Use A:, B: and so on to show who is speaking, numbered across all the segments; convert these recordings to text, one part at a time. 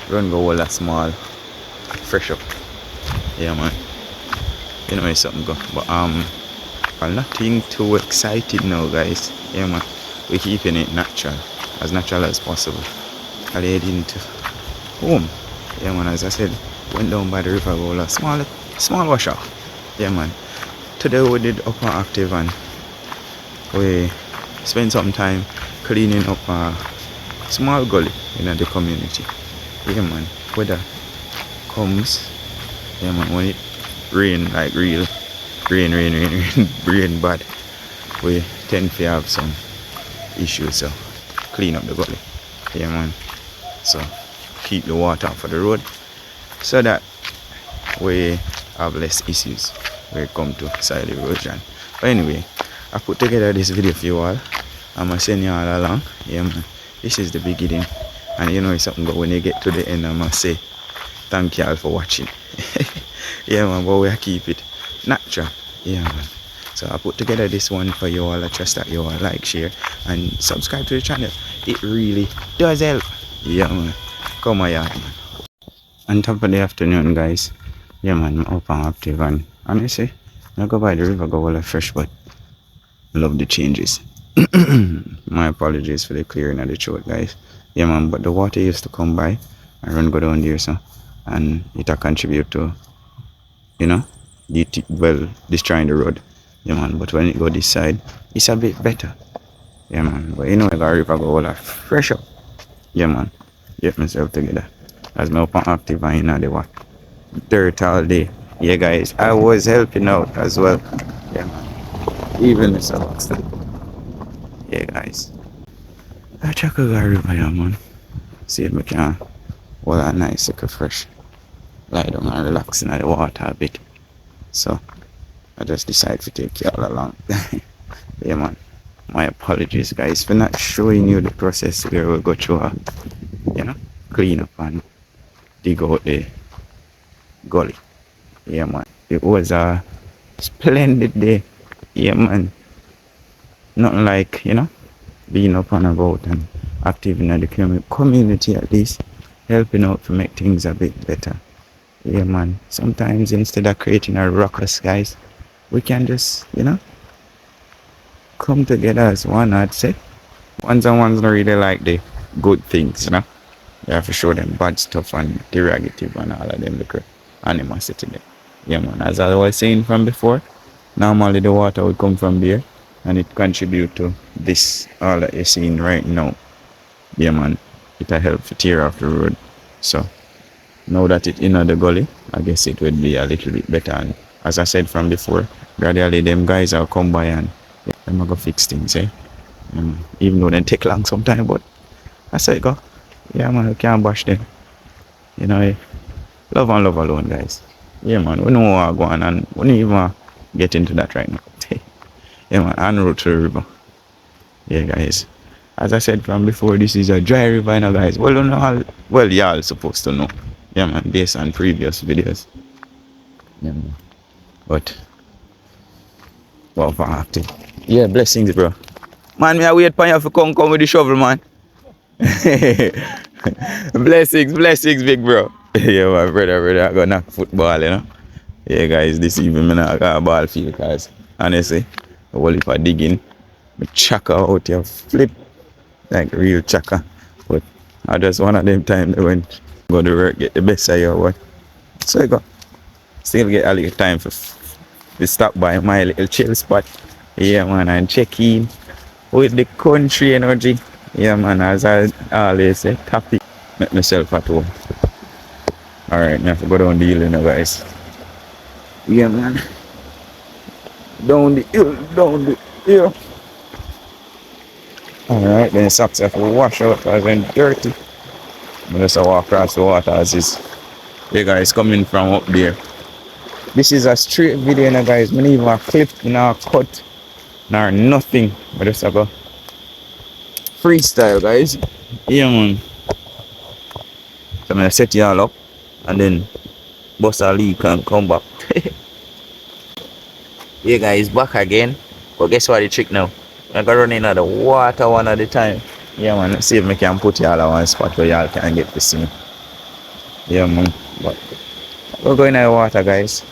A: run go all a small fresh up. Yeah man. You know it's something go. But I'm nothing too excited now guys. Yeah man. We're keeping it natural as possible. I laid into home. Yeah man, as I said, went down by the river go a small wash off. Yeah man. Today we did upper active and we spent some time cleaning up a small gully in the community. Yeah man, weather comes, yeah man, when it rain like real rain rain bad, we tend to have some issues, so clean up the gully. Yeah man, so keep the water off of the road so that we have less issues when it comes to soil erosion. But anyway, I put together this video for you all. I'm gonna send you all along. Yeah man, this is the beginning, and you know it's something, but when you get to the end I'm gonna say thank you all for watching. Yeah man, but we'll keep it natural. Yeah man, so I put together this one for you all. I trust that you all like, share and subscribe to the channel. It really does help. Yeah man, come on yard man. On top of the afternoon guys, yeah man, I'm up and active, and honestly I go by the river go all fresh, but I love the changes. My apologies for the clearing of the throat guys. Yeah man, but the water used to come by and run go down there, so and it a contribute to, you know, destroying the road. Yeah man, but when it go this side it's a bit better. Yeah man, but you know I got river go all fresh up. Yeah man, get myself together as my up and active and you know the what dirt all day. Yeah guys, I was helping out as well. Yeah man, even Mr. Baxter. Yeah guys, I check a river here man, see if we can hold a nice like fresh lie down and relax in the water a bit. So I just decided to take you all along. Yeah man, my apologies guys for not showing you the process where we'll go through a, you know, clean up and dig out the gully. Yeah man, it was a splendid day. Yeah man, nothing like, you know, being up and about and active in the community, at least helping out to make things a bit better. Yeah man, sometimes instead of creating a ruckus guys, we can just, you know, come together as one. I'd say ones and ones don't really like the good things, you know. You have to show them bad stuff and derogative and all of them look animosity there. Yeah man, as I was saying from before, normally the water would come from there and it contribute to this all that you're seeing right now. Yeah man, it'll help to tear off the road. So now that it's in the gully, I guess it would be a little bit better. And as I said from before, gradually them guys will come by and them are gonna fix things, eh? Even though they take long sometimes, but I say go. Yeah man, you can't bash them. You know, love and love alone guys. Yeah man, we know what going on and we don't even get into that right now. Yeah man, en route to the river. Yeah guys, as I said from before, this is a dry river, you know guys. Well, you know, well y'all supposed to know. Yeah man, based on previous videos. Yeah man, but well, for acting. Yeah, blessings bro. Man, me I wait for you to come with the shovel man. blessings big bro. Yeah my brother, I got knock football, you know. Yeah guys, this evening I got a ball field because honestly, a whole heap of digging, me chaka out here flip like real chaka. But I just one of them times when go to work get the best of your what. So I go still get a little time for stop by my little chill spot. Yeah man, and check in with the country energy. Yeah man, as I always say, happy make myself at home. Alright, I have to go down the hill, you know guys. Yeah man, down the hill. Alright, then socks have to wash out because they're dirty. I'm just walk across the water as is. Yeah guys, coming from up there. This is a straight video, you know guys. I don't even a clip, nor cut, nor nothing. I just have a freestyle guys. Yeah man. So I'm gonna set you all up and then bust a leak and come back. Yeah guys, back again. But guess what the trick now? I gotta run in the water one at a time. Yeah man, let's see if I can put y'all on one spot where y'all can get to see me. Yeah, man. But we're going in the water, guys.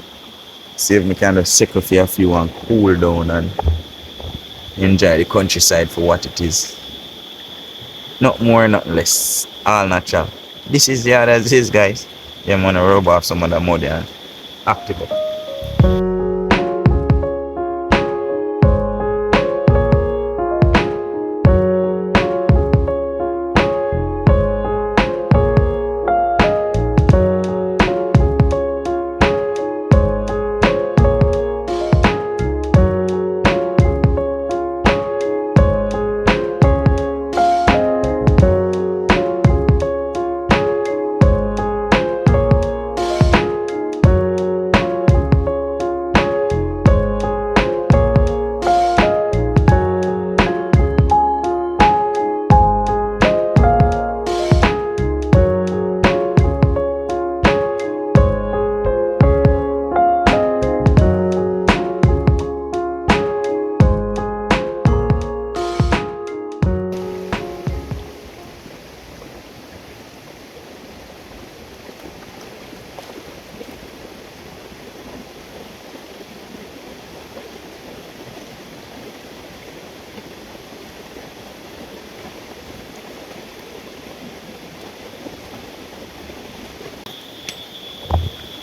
A: See if we can just cycle for a few and cool down and enjoy the countryside for what it is. Not more, not less. All natural. This is the other as is, guys. Yeah, man, I rub off some of the mud and active up.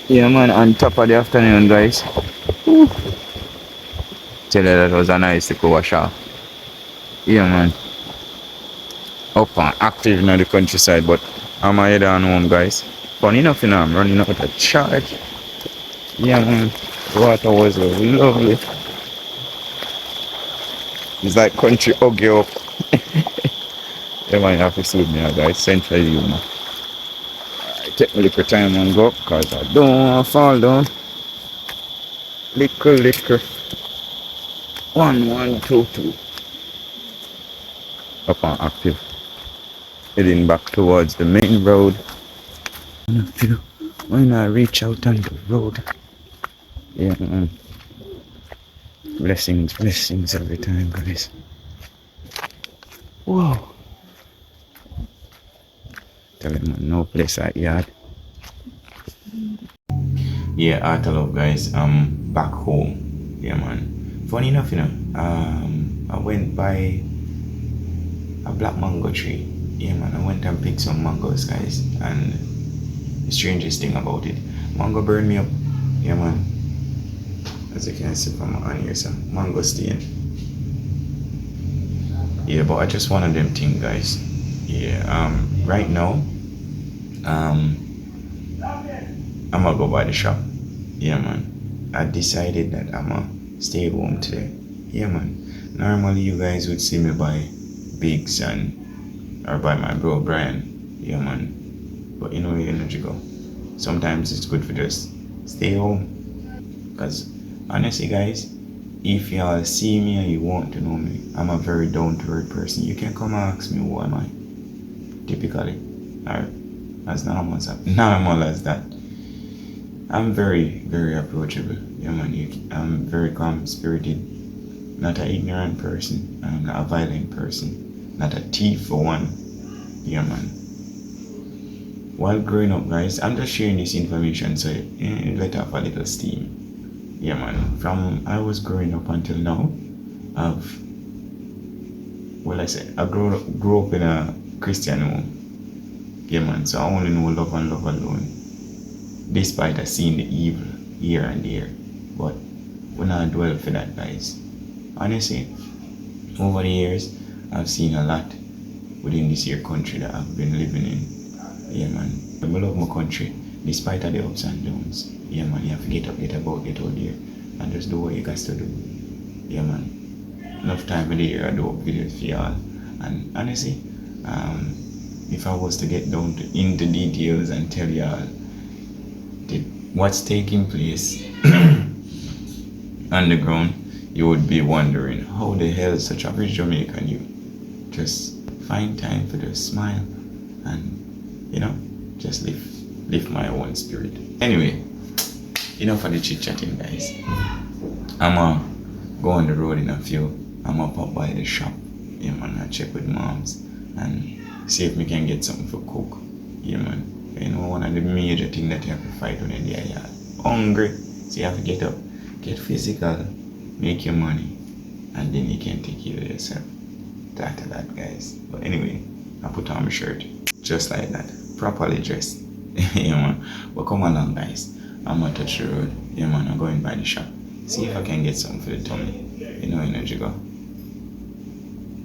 A: Yeah, man, on top of the afternoon, guys. Tell you that was a nice to go wash off. Yeah, man. Up and active in the countryside, but I'm head on home, guys. Funny enough, I'm running out of charge. Yeah, man. The water was lovely. It's like country hug you up. Yeah, man, you have to suit me, guys. Central you, man. Alright, take me little time and go, because I don't want to fall down. Little. 1122. Up and active. Heading back towards the main road. Why not reach out on the road? Yeah, man. Blessings every time, guys. Whoa. Tell him no place like yard. Yeah, after love, guys. I'm back home. Yeah, man. Funny enough, I went by a black mango tree. Yeah, man. I went and picked some mangoes, guys. And the strangest thing about it, mango burned me up. Yeah, man. As you can see from my hand here, some mango stain. Yeah, but I just one of them things, guys. Yeah, right now, I'm gonna go by the shop. Yeah, man. I decided that I'm gonna stay home today. Yeah, man. Normally, you guys would see me by Biggs or by my bro Brian. Yeah, man. But you know where energy go. Sometimes it's good for just stay home. Because honestly, guys, if y'all see me and you want to know me, I'm a very down-to-earth person. You can come and ask me who am I. Typically, or as normal as that. I'm very, very approachable. Yeah, man. I'm very calm-spirited. Not an ignorant person. I'm not a violent person. Not a thief for one. Yeah, man. While growing up, guys, I'm just sharing this information so it let off a little steam. Yeah, man. From I was growing up until now, I grew up in a Christian home. Yeah, man. So I only know love and love alone. Despite I seeing the evil here and there. But we're not dwell for that, guys. Honestly, over the years, I've seen a lot within this here country that I've been living in. Yeah, man. I love my country, despite of the ups and downs. Yeah, man. You have to get up, get about, get out there, and just do what you got to do. Yeah, man. Enough time in the year I do videos for y'all. And honestly, if I was to get down into details and tell y'all what's taking place underground, you would be wondering how the hell such a rich Jamaican you just find time for the smile and just lift my own spirit. Anyway, enough of the chit chatting, guys. I'ma go on the road in a few. I'ma pop by the shop. Yeah, man. I check with moms and see if we can get something for cook. Yeah, man. You know, one of of the major thing that you have to fight when you're there. Hungry. So you have to get up, get physical, make your money, and then you can take care of yourself. That guys. But anyway, I put on my shirt. Just like that. Properly dressed. Yeah man. But come along guys. I'm gonna touch the road. Yeah man, I'm going by the shop. See if I can get something for the tummy. You know energy go.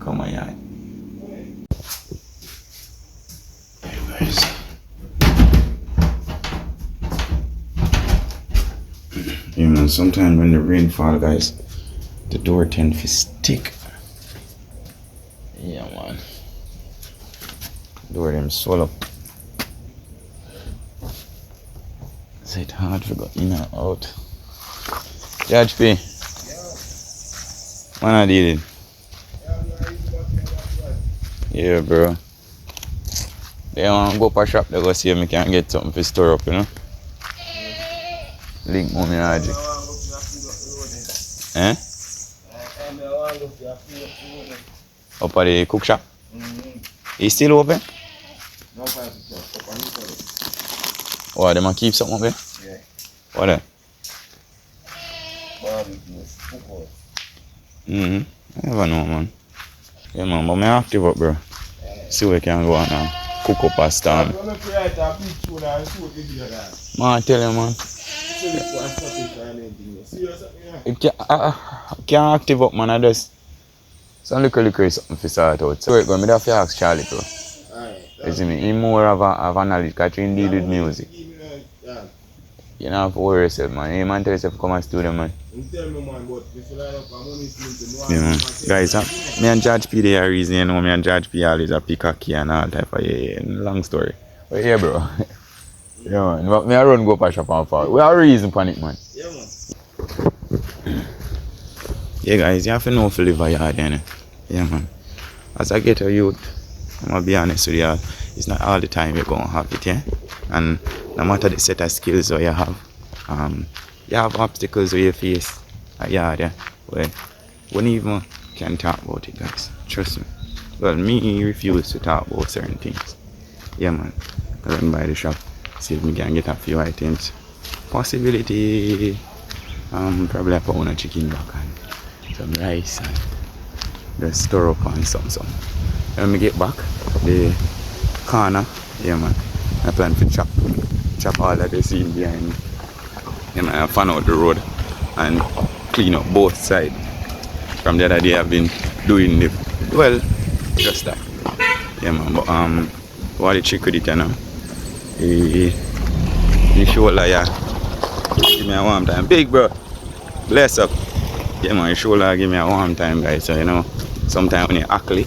A: Come on yard. Hey guys. Yeah man, sometimes when the rain fall guys, the door tends to stick. Yeah man. Door them swell up. So it's hard to go in and out. Judge P. When I did it. Yeah bro. They want to go up a shop to go see if I can get something to store up, you know. Link mommy Haji. Eh? Up at the cook shop? Is still open?
B: No,
A: Oh, they might keep something up there?
B: yeah.
A: What that?
B: Barbecue,
A: I never know, man. Yeah, man, but I'm active up, bro. See where we can go on and cook up a stand. Man, I tell you, man. It can't active up, man. I just some little something for sort out. So, we're going to have to ask Charlie, bro. You see me? He's more of a knowledge because he deal with music. You don't have to worry yourself, man. Hey, man, tell yourself to come and studio, man. Yeah, man. Guys, me and Judge P, they are reason, you know, me and Judge P always a pick a key and all type of, yeah, long story. But yeah, bro. Yeah, man. But me I run go up a shop and fall. We have a reason for it, man.
B: yeah, man.
A: Yeah, guys, you have to know if you live a yard, you know. Yeah, man. As I get a youth, I'm going to be honest with you, it's not all the time you're going to have it, yeah? And no matter the set of skills that you have obstacles that you face at yard, yeah? Well, wouldn't even can talk about it, guys. Trust me. Well, me refuse to talk about certain things. Yeah, man. I run by the shop, see if we can get a few items. Possibility, probably a pound of chicken back and some rice and just store up and something. When we get back, the corner, yeah man, I plan to chop all of the scene behind me. And I fan out the road and clean up both sides. From the other day I've been doing the, well, just that. Yeah man, but what the trick with it, you know, the shoulder, yeah, give me a warm time. Big bro, bless up. Yeah man, the shoulder give me a warm time guys, so you know, sometimes when you're ugly,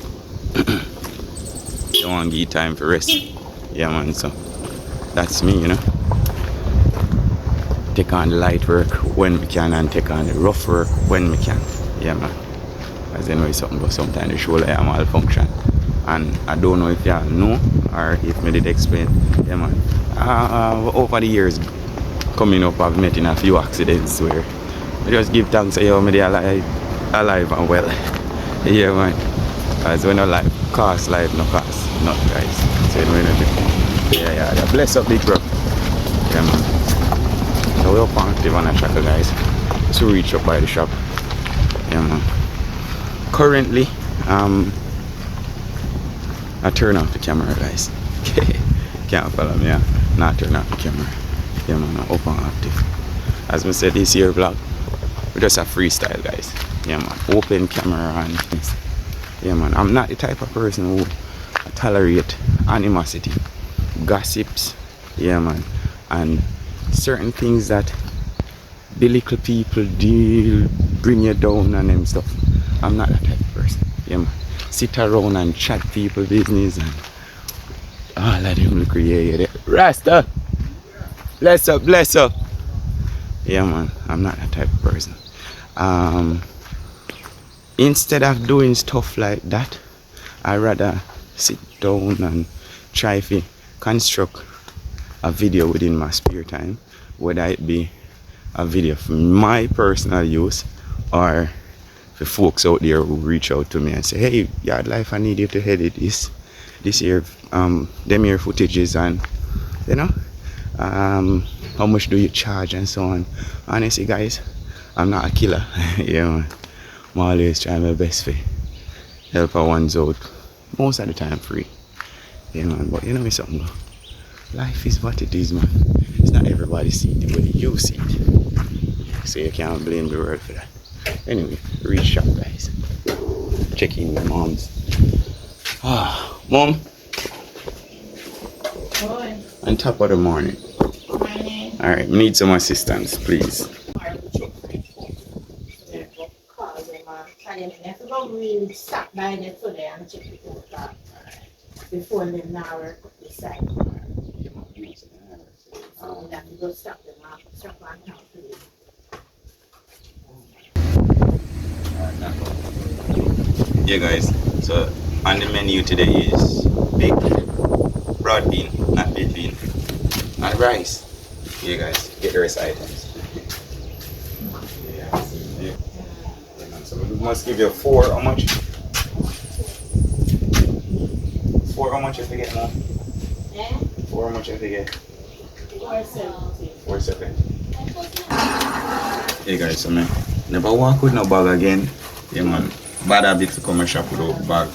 A: you want to give time for rest. Yeah man, so that's me, you know. Take on the light work when we can and take on the rough work when we can. Yeah man. As you know it's something, but sometimes the shoulder I malfunction. And I don't know if y'all know or if me did explain. Yeah man. Over the years coming up I've met in a few accidents where I just give thanks to you, me alive and well. Yeah man. As when no life cost, life no cost. Not guys. So you know yeah. Bless up big bro. Yeah man. So we're up active on a tracker guys. So reach up by the shop. Yeah man. Currently, I turn off the camera guys. Can't follow me, yeah. Not turn off the camera. Yeah man, I'm up and active. As I said this year vlog, we're just a freestyle guys. Yeah man, open camera and things. Yeah man, I'm not the type of person who tolerate animosity, gossips, yeah man, and certain things that the little people deal, bring you down and them stuff. I'm not that type of person, yeah man. Sit around and chat people business and all of them look creative. Rasta! Bless up. Yeah man, I'm not that type of person. Instead of doing stuff like that, I rather sit down and try to construct a video within my spare time, whether it be a video for my personal use or for folks out there who reach out to me and say, hey, Yard Life, I need you to edit this here, them here footages, and you know, how much do you charge and so on. Honestly guys, I'm not a killer. Yeah man, I'm always trying my best for help our ones out, most of the time free. Yeah man, but you know me something though, life is what it is man. It's not everybody see it the way you see it, so you can't blame the world for that. Anyway, reach shop guys, check in with moms. Mom, on top of the morning. Alright, we need some assistance, please.
B: Before the hour decide. We have to go stop them off, stop on town food.
A: Yeah guys, so on the menu today is big broad bean, not baked bean, and rice. Yeah guys, get the rest of items. Yeah. So we must give you 4, how much? 4 how much if you get more? 4 how much if you get? 470. Hey guys, so man, never walk with no bag again. Yeah man, bad habit to come and shop without bag.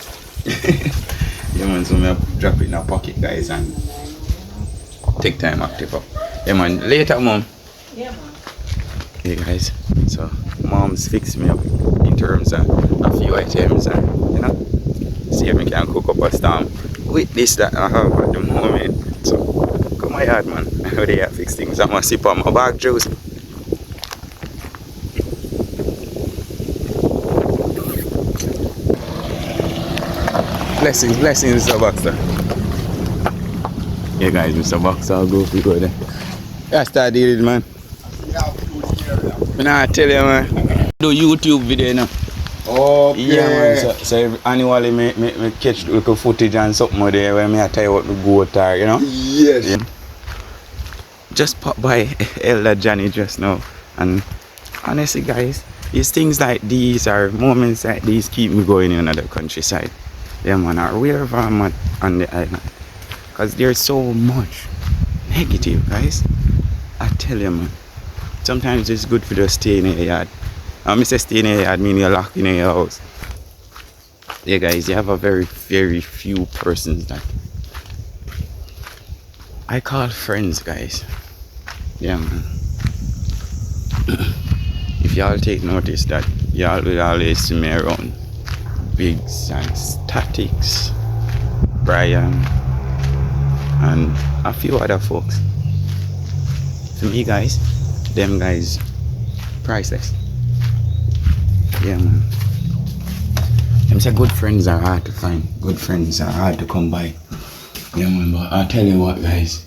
A: Yeah man, so I drop it in a pocket guys and take time active up. Yeah man, later mom.
B: Yeah man.
A: Hey guys, so mom's fixed me up in terms of a few items and you know, see if we can cook up a storm with this that I have at the moment. So come my yard man, how they have fixed things. I'm gonna sip on my bag juice. Blessings, Mr. Boxer. Yeah guys, Mr. Boxer, I'll go for go there. That's that deal, man. I tell you, man. Do YouTube video now.
C: Okay.
A: Yeah, man. So annually, me catch little footage and something there where I tell you what the goat are, you know?
C: Yes.
A: Yeah. Just pop by Elder Johnny just now. And honestly, guys, it's things like these or moments like these keep me going in another countryside. Yeah, man, or wherever I'm at on the island. Because there's so much negative, guys. I tell you, man. Sometimes it's good for just stay in your yard. I say stay in your yard, mean you're locked in your house. Yeah, guys, you have a very, very few persons that I call friends, guys. Yeah, man. If y'all take notice that y'all will always see me around Biggs and Statics, Brian, and a few other folks. For me, guys, them guys priceless. Yeah man, them say good friends are hard to find, good friends are hard to come by. Yeah man, but I'll tell you what guys,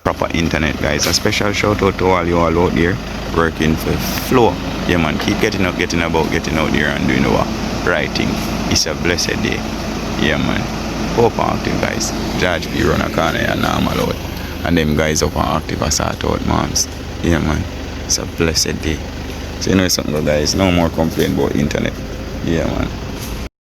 A: proper internet guys, a special shout out to all you all out there working for Flow. Yeah man, keep getting out there and doing the right thing. It's a blessed day. Yeah man, hope active guys, Judge be run a corner and normal out, and them guys up on active as sort out moms. Yeah man, it's a blessed day. So you know something guys, no more complain about internet. Yeah man.